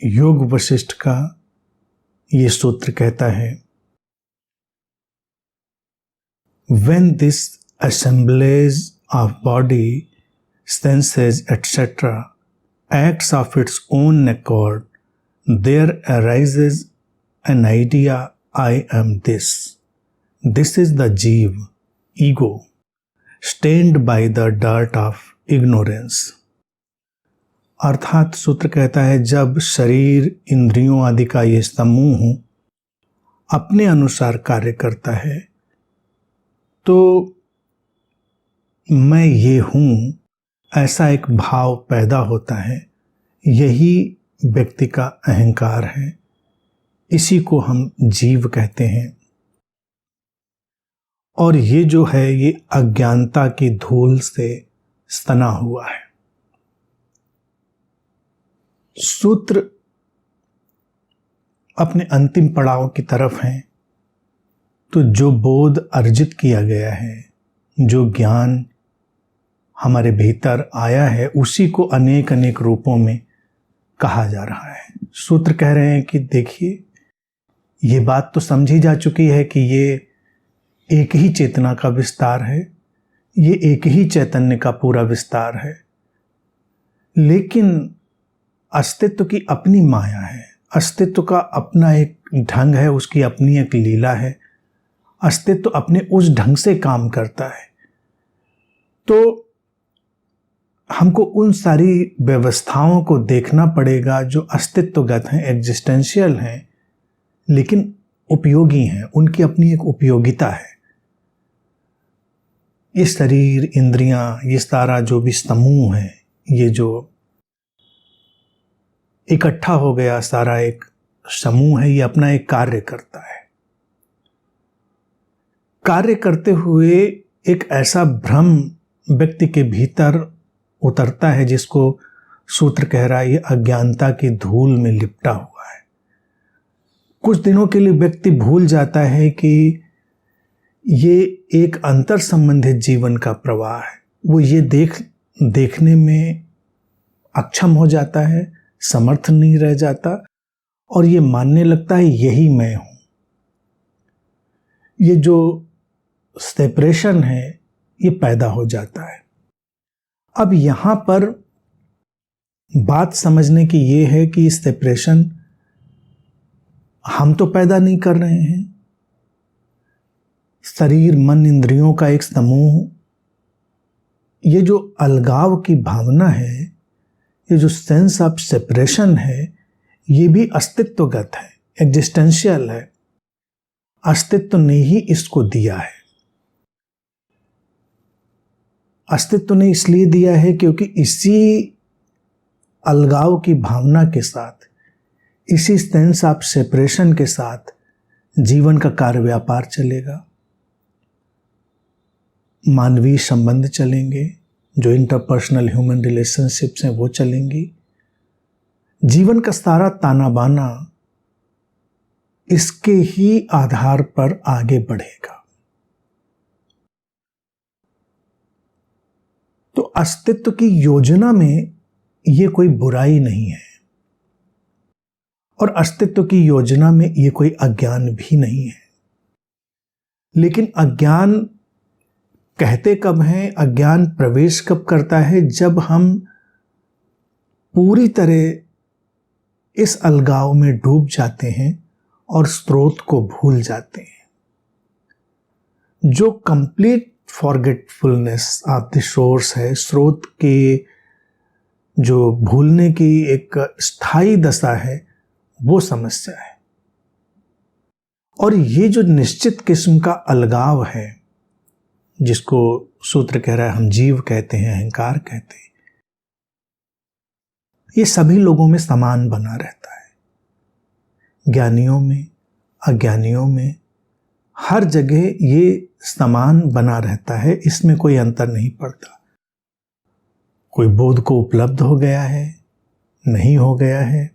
योग वशिष्ठ का ये सूत्र कहता है, when this assemblage of body, senses, etc. acts of its own accord, there arises an idea, I am this. This is the जीव, ego, stained by the dirt of ignorance. अर्थात सूत्र कहता है, जब शरीर, इंद्रियों आदि का ये समूह अपने अनुसार कार्य करता है तो मैं ये हूँ ऐसा एक भाव पैदा होता है। यही व्यक्ति का अहंकार है, इसी को हम जीव कहते हैं। और ये जो है ये अज्ञानता की धूल से सना हुआ है। सूत्र अपने अंतिम पड़ाव की तरफ हैं। तो जो बोध अर्जित किया गया है, जो ज्ञान हमारे भीतर आया है, उसी को अनेक अनेक रूपों में कहा जा रहा है। सूत्र कह रहे हैं कि देखिए, ये बात तो समझी जा चुकी है कि ये एक ही चेतना का विस्तार है, ये एक ही चैतन्य का पूरा विस्तार है, लेकिन अस्तित्व की अपनी माया है, अस्तित्व का अपना एक ढंग है, उसकी अपनी एक लीला है, अस्तित्व अपने उस ढंग से काम करता है। तो हमको उन सारी व्यवस्थाओं को देखना पड़ेगा जो अस्तित्वगत हैं, एग्जिस्टेंशियल हैं, लेकिन उपयोगी हैं, उनकी अपनी एक उपयोगिता है। ये शरीर, इंद्रियां, ये सारा जो भी समूह है, ये जो इकट्ठा हो गया सारा एक समूह है, ये अपना एक कार्य करता है। कार्य करते हुए एक ऐसा भ्रम व्यक्ति के भीतर उतरता है जिसको सूत्र कह रहा है ये अज्ञानता की धूल में लिपटा हुआ है। कुछ दिनों के लिए व्यक्ति भूल जाता है कि ये एक अंतर संबंधित जीवन का प्रवाह है। वो ये देखने में अक्षम हो जाता है, समर्थ नहीं रह जाता और ये मानने लगता है यही मैं हूं। ये जो सेपरेशन है ये पैदा हो जाता है। अब यहां पर बात समझने की ये है कि सेपरेशन हम तो पैदा नहीं कर रहे हैं। शरीर, मन, इंद्रियों का एक समूह, ये जो अलगाव की भावना है, ये जो सेंस ऑफ सेपरेशन है, ये भी अस्तित्वगत है, एग्जिस्टेंशियल है। अस्तित्व ने ही इसको दिया है। अस्तित्व ने इसलिए दिया है क्योंकि इसी अलगाव की भावना के साथ, इसी सेंस ऑफ सेपरेशन के साथ जीवन का कार्य व्यापार चलेगा, मानवीय संबंध चलेंगे, जो इंटरपर्सनल ह्यूमन रिलेशनशिप्स हैं वो चलेंगी। जीवन का सारा ताना बाना इसके ही आधार पर आगे बढ़ेगा। तो अस्तित्व की योजना में ये कोई बुराई नहीं है और अस्तित्व की योजना में ये कोई अज्ञान भी नहीं है। लेकिन अज्ञान कहते कब हैं, अज्ञान प्रवेश कब करता है, जब हम पूरी तरह इस अलगाव में डूब जाते हैं और स्रोत को भूल जाते हैं। जो complete forgetfulness of the source है, स्रोत के जो भूलने की एक स्थायी दशा है, वो समस्या है। और ये जो निश्चित किस्म का अलगाव है, जिसको सूत्र कह रहा है हम जीव कहते हैं, अहंकार कहते हैं, ये सभी लोगों में समान बना रहता है। ज्ञानियों में, अज्ञानियों में, हर जगह ये समान बना रहता है, इसमें कोई अंतर नहीं पड़ता। कोई बोध को उपलब्ध हो गया है, नहीं हो गया है,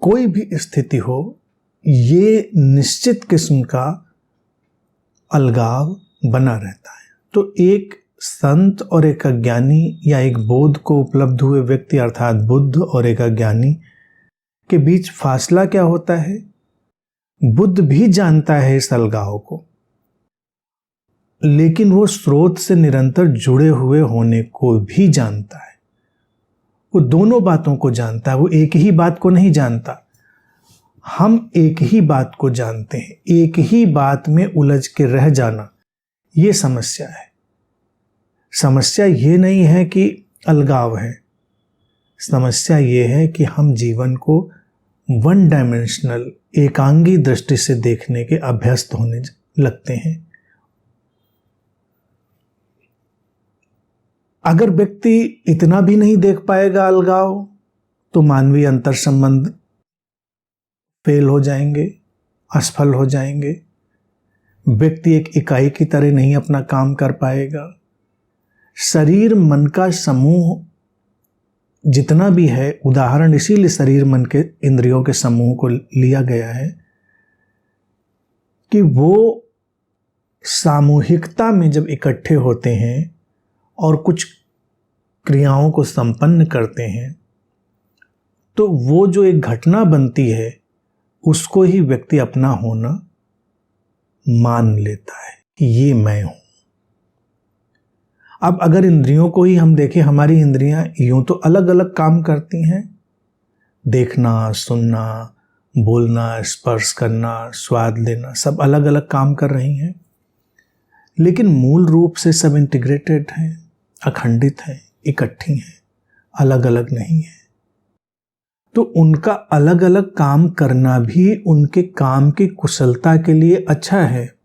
कोई भी स्थिति हो, ये निश्चित किस्म का अलगाव बना रहता है। तो एक संत और एक अज्ञानी या एक बोध को उपलब्ध हुए व्यक्ति अर्थात बुद्ध और एक अज्ञानी के बीच फासला क्या होता है? बुद्ध भी जानता है इस अलगाव को, लेकिन वो स्रोत से निरंतर जुड़े हुए होने को भी जानता है। वो दोनों बातों को जानता है, वो एक ही बात को नहीं जानता। हम एक ही बात को जानते हैं, एक ही बात में उलझ के रह जाना, ये समस्या है। समस्या ये नहीं है कि अलगाव है, समस्या ये है कि हम जीवन को वन डायमेंशनल एकांगी दृष्टि से देखने के अभ्यस्त होने लगते हैं। अगर व्यक्ति इतना भी नहीं देख पाएगा अलगाव, तो मानवीय अंतर संबंध फेल हो जाएंगे, असफल हो जाएंगे। व्यक्ति एक इकाई की तरह नहीं अपना काम कर पाएगा। शरीर मन का समूह जितना भी है, उदाहरण इसीलिए शरीर मन के इंद्रियों के समूह को लिया गया है कि वो सामूहिकता में जब इकट्ठे होते हैं और कुछ क्रियाओं को संपन्न करते हैं, तो वो जो एक घटना बनती है उसको ही व्यक्ति अपना होना मान लेता है कि ये मैं हूं। अब अगर इंद्रियों को ही हम देखें, हमारी इंद्रियां यूं तो अलग अलग काम करती हैं, देखना, सुनना, बोलना, स्पर्श करना, स्वाद लेना, सब अलग अलग काम कर रही हैं, लेकिन मूल रूप से सब इंटीग्रेटेड हैं, अखंडित हैं, इकट्ठी हैं, अलग अलग नहीं है। तो उनका अलग अलग काम करना भी उनके काम की कुशलता के लिए अच्छा है,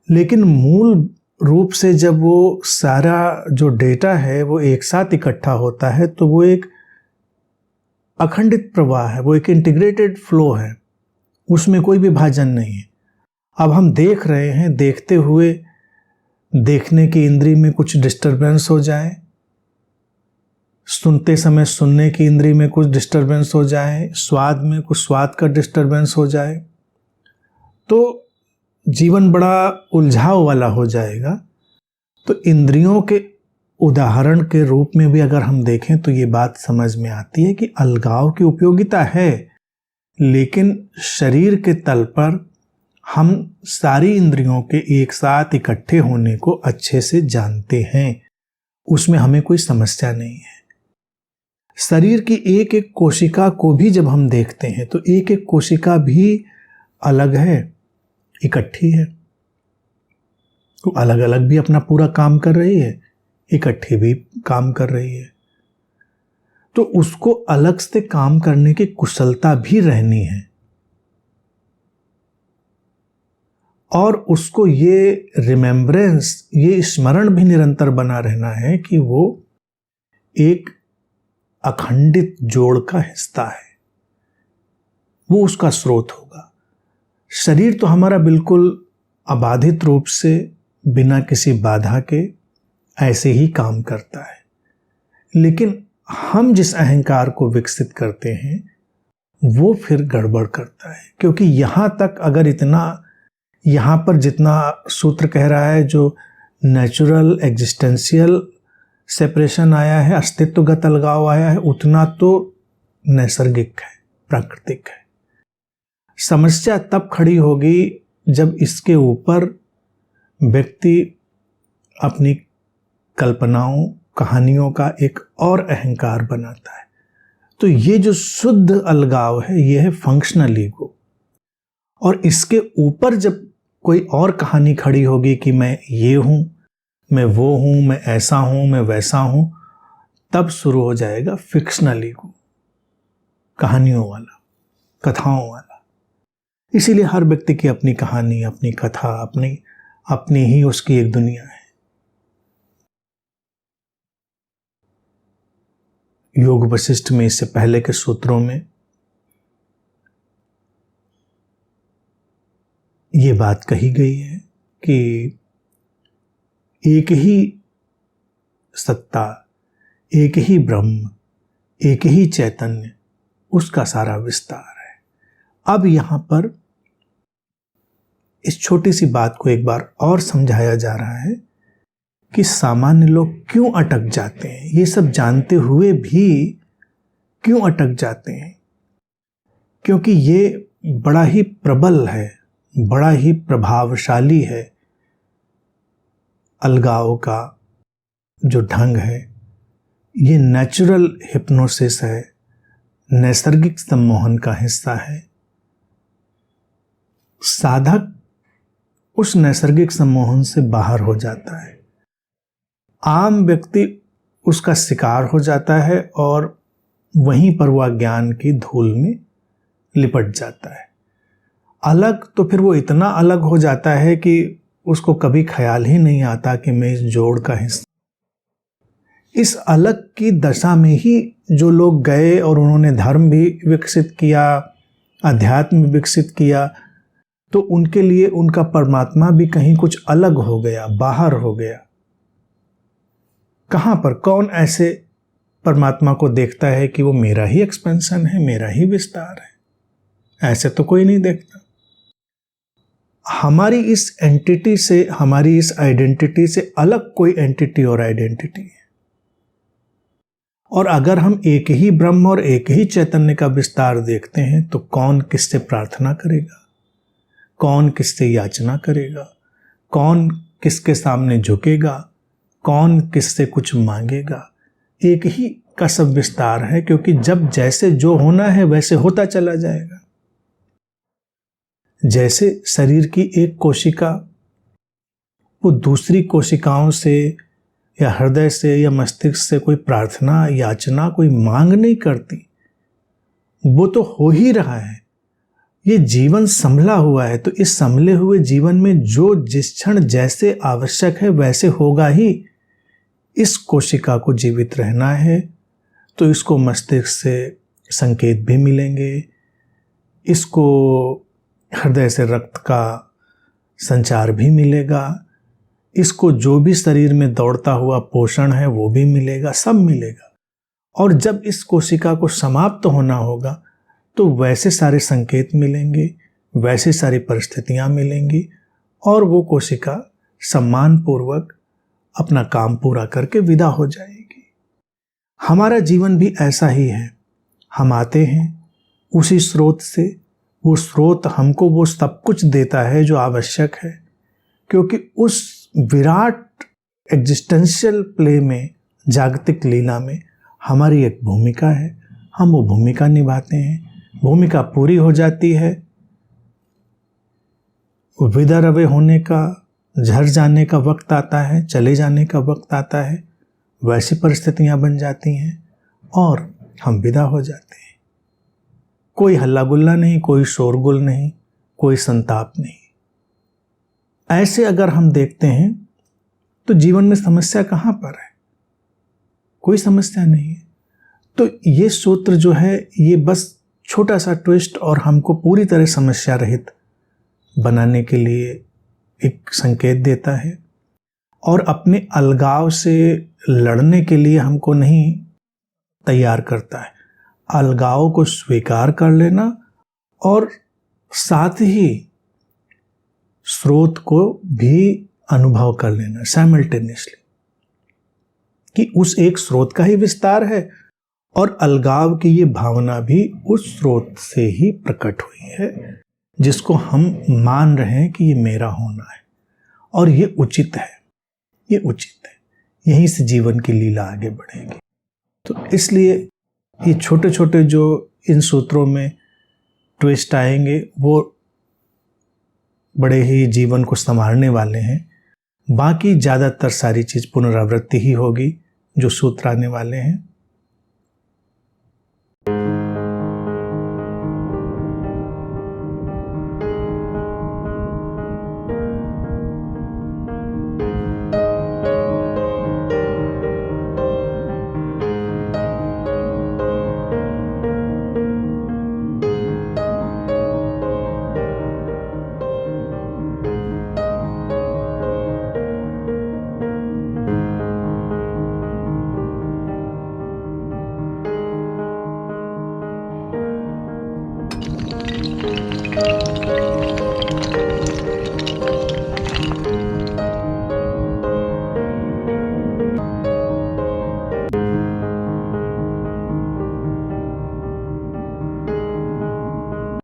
लेकिन मूल रूप से जब वो सारा जो डेटा है वो एक साथ इकट्ठा होता है तो वो एक अखंडित प्रवाह है, वो एक इंटीग्रेटेड फ्लो है, उसमें कोई विभाजन नहीं है। अब हम देख रहे हैं, देखते हुए देखने की इंद्री में कुछ डिस्टरबेंस हो जाए, सुनते समय सुनने की इंद्री में कुछ डिस्टरबेंस हो जाए, स्वाद में कुछ स्वाद का डिस्टरबेंस हो जाए, तो जीवन बड़ा उलझाव वाला हो जाएगा। तो इंद्रियों के उदाहरण के रूप में भी अगर हम देखें तो ये बात समझ में आती है कि अलगाव की उपयोगिता है, लेकिन शरीर के तल पर हम सारी इंद्रियों के एक साथ इकट्ठे होने को अच्छे से जानते हैं, उसमें हमें कोई समस्या नहीं है। शरीर की एक एक कोशिका को भी जब हम देखते हैं तो एक एक कोशिका भी अलग है, इकट्ठी है। तो अलग अलग भी अपना पूरा काम कर रही है, इकट्ठी भी काम कर रही है, तो उसको अलग से काम करने की कुशलता भी रहनी है और उसको ये रिमेम्बरेंस, ये स्मरण भी निरंतर बना रहना है कि वो एक अखंडित जोड़ का हिस्सा है, वो उसका स्रोत होगा। शरीर तो हमारा बिल्कुल अबाधित रूप से बिना किसी बाधा के ऐसे ही काम करता है, लेकिन हम जिस अहंकार को विकसित करते हैं वो फिर गड़बड़ करता है, क्योंकि यहाँ तक अगर इतना, यहाँ पर जितना सूत्र कह रहा है जो नेचुरल एग्जिस्टेंशियल सेपरेशन आया है, अस्तित्वगत अलगाव आया है, उतना तो नैसर्गिक है, प्राकृतिक है। समस्या तब खड़ी होगी जब इसके ऊपर व्यक्ति अपनी कल्पनाओं, कहानियों का एक और अहंकार बनाता है। तो ये जो शुद्ध अलगाव है, ये है फंक्शनल ईगो, और इसके ऊपर जब कोई और कहानी खड़ी होगी कि मैं ये हूं, मैं वो हूं, मैं ऐसा हूं, मैं वैसा हूं, तब शुरू हो जाएगा फिक्शनल ईगो, कहानियों वाला, कथाओं वाला। इसीलिए हर व्यक्ति की अपनी कहानी, अपनी कथा, अपनी ही उसकी एक दुनिया है। योग वशिष्ठ में इससे पहले के सूत्रों में ये बात कही गई है कि एक ही सत्ता, एक ही ब्रह्म, एक ही चैतन्य, उसका सारा विस्तार है। अब यहां पर इस छोटी सी बात को एक बार और समझाया जा रहा है कि सामान्य लोग क्यों अटक जाते हैं, ये सब जानते हुए भी क्यों अटक जाते हैं। क्योंकि ये बड़ा ही प्रबल है, बड़ा ही प्रभावशाली है। अलगाव का जो ढंग है ये नेचुरल हिप्नोसिस है, नैसर्गिक सम्मोहन का हिस्सा है। साधक उस नैसर्गिक सम्मोहन से बाहर हो जाता है, आम व्यक्ति उसका शिकार हो जाता है और वहीं पर वह ज्ञान की धूल में लिपट जाता है। अलग तो फिर वो इतना अलग हो जाता है कि उसको कभी ख्याल ही नहीं आता कि मैं इस जोड़ का हिस्सा। इस अलग की दशा में ही जो लोग गए और उन्होंने धर्म भी विकसित किया, अध्यात्म विकसित किया, तो उनके लिए उनका परमात्मा भी कहीं कुछ अलग हो गया, बाहर हो गया। कहाँ पर कौन ऐसे परमात्मा को देखता है कि वो मेरा ही एक्सपेंशन है, मेरा ही विस्तार है? ऐसे तो कोई नहीं देखता। हमारी इस एंटिटी से, हमारी इस आइडेंटिटी से अलग कोई एंटिटी और आइडेंटिटी है। और अगर हम एक ही ब्रह्म और एक ही चैतन्य का विस्तार देखते हैं तो कौन किससे प्रार्थना करेगा, कौन किससे याचना करेगा, कौन किसके सामने झुकेगा, कौन किससे कुछ मांगेगा? एक ही का सब विस्तार है, क्योंकि जब जैसे जो होना है वैसे होता चला जाएगा। जैसे शरीर की एक कोशिका वो दूसरी कोशिकाओं से या हृदय से या मस्तिष्क से कोई प्रार्थना, याचना, कोई मांग नहीं करती, वो तो हो ही रहा है। ये जीवन संभला हुआ है, तो इस संभले हुए जीवन में जो जिस क्षण जैसे आवश्यक है वैसे होगा ही। इस कोशिका को जीवित रहना है तो इसको मस्तिष्क से संकेत भी मिलेंगे, इसको हृदय से रक्त का संचार भी मिलेगा, इसको जो भी शरीर में दौड़ता हुआ पोषण है वो भी मिलेगा, सब मिलेगा। और जब इस कोशिका को समाप्त होना होगा तो वैसे सारे संकेत मिलेंगे, वैसे सारी परिस्थितियां मिलेंगी और वो कोशिका सम्मानपूर्वक अपना काम पूरा करके विदा हो जाएगी। हमारा जीवन भी ऐसा ही है। हम आते हैं उसी स्रोत से, वो स्रोत हमको वो सब कुछ देता है जो आवश्यक है, क्योंकि उस विराट एग्जिस्टेंशियल प्ले में, जागतिक लीला में हमारी एक भूमिका है। हम वो भूमिका निभाते हैं, भूमिका पूरी हो जाती है, विदा रवे होने का, झर जाने का वक्त आता है, चले जाने का वक्त आता है, वैसी परिस्थितियां बन जाती हैं और हम विदा हो जाते हैं। कोई हल्ला गुल्ला नहीं, कोई शोरगुल नहीं, कोई संताप नहीं। ऐसे अगर हम देखते हैं तो जीवन में समस्या कहाँ पर है? कोई समस्या नहीं है। तो ये सूत्र जो है ये बस छोटा सा ट्विस्ट और हमको पूरी तरह समस्या रहित बनाने के लिए एक संकेत देता है, और अपने अलगाव से लड़ने के लिए हमको नहीं तैयार करता है। अलगाव को स्वीकार कर लेना और साथ ही स्रोत को भी अनुभव कर लेना साइमल्टेनियसली, कि उस एक स्रोत का ही विस्तार है और अलगाव की ये भावना भी उस स्रोत से ही प्रकट हुई है, जिसको हम मान रहे हैं कि ये मेरा होना है और ये उचित है, ये उचित है। यहीं से जीवन की लीला आगे बढ़ेगी। तो इसलिए ये छोटे छोटे जो इन सूत्रों में ट्विस्ट आएंगे वो बड़े ही जीवन को संवारने वाले हैं। बाकी ज़्यादातर सारी चीज़ पुनरावृत्ति ही होगी जो सूत्र आने वाले हैं।